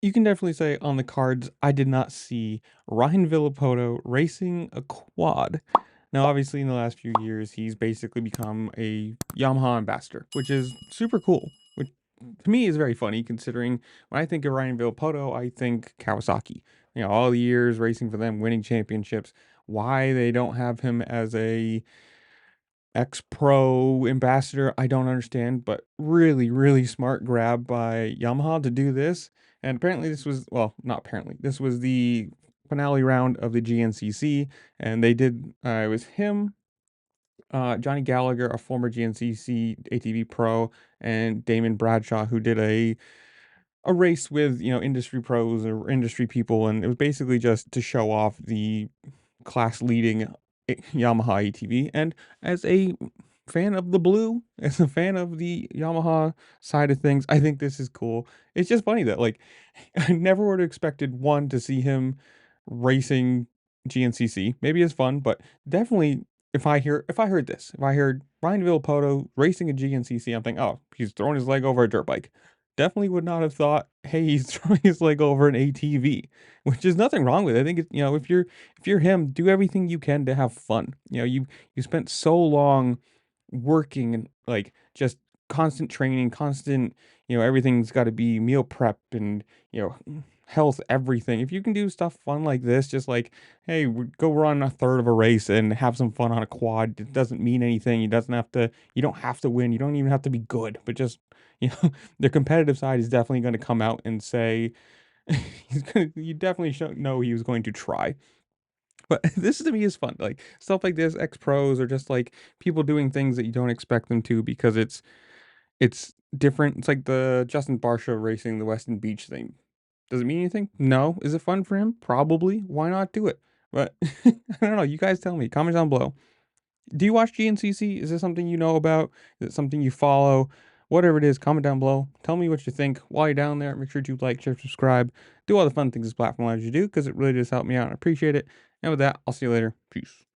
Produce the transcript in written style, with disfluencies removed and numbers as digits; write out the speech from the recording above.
You can definitely say on the cards, I did not see Ryan Villopoto racing a quad. Now, obviously, in the last few years, he's basically become a Yamaha ambassador, which is super cool. Which to me is very funny, considering when I think of Ryan Villopoto, I think Kawasaki. You know, all the years racing for them, winning championships. Why they don't have him as a X-Pro ambassador, I don't understand, but really, really smart grab by Yamaha to do this. And apparently this was, well, not apparently, this was the finale round of the GNCC, and they did, it was him, Johnny Gallagher, a former GNCC ATV pro, and Damon Bradshaw, who did a race with, you know, industry pros or industry people, and it was basically just to show off the class leading Yamaha ATV. And as a fan of the blue, as a fan of the Yamaha side of things, I think this is cool. It's just funny that like I never would have expected one to see him racing GNCC. Maybe it's fun, but definitely if I heard Ryan Villapoto racing a GNCC, I'm thinking, oh, he's throwing his leg over a dirt bike. Definitely would not have thought, hey, he's throwing his leg over an ATV, which is nothing wrong with it. I think it's, you know, if you're him, do everything you can to have fun. You know, you spent so long working and like just constant training, constant, you know, everything's got to be meal prep and, you know, health, everything. If you can do stuff fun like this, just like, hey, go run a third of a race and have some fun on a quad. It doesn't mean anything. You don't have to win. You don't even have to be good, but just, you know, the competitive side is definitely going to come out and say, you definitely know he was going to try. But this to me is fun. Like stuff like this, X pros or just like people doing things that you don't expect them to because it's different. It's like the Justin Barsha racing the Weston Beach thing. Does it mean anything? No. Is it fun for him? Probably. Why not do it? But I don't know. You guys tell me. Comment down below. Do you watch GNCC? Is this something you know about? Is it something you follow? Whatever it is, comment down below. Tell me what you think. While you're down there, make sure to like, share, subscribe. Do all the fun things this platform allows you to do because it really does help me out. I appreciate it. And with that, I'll see you later. Peace.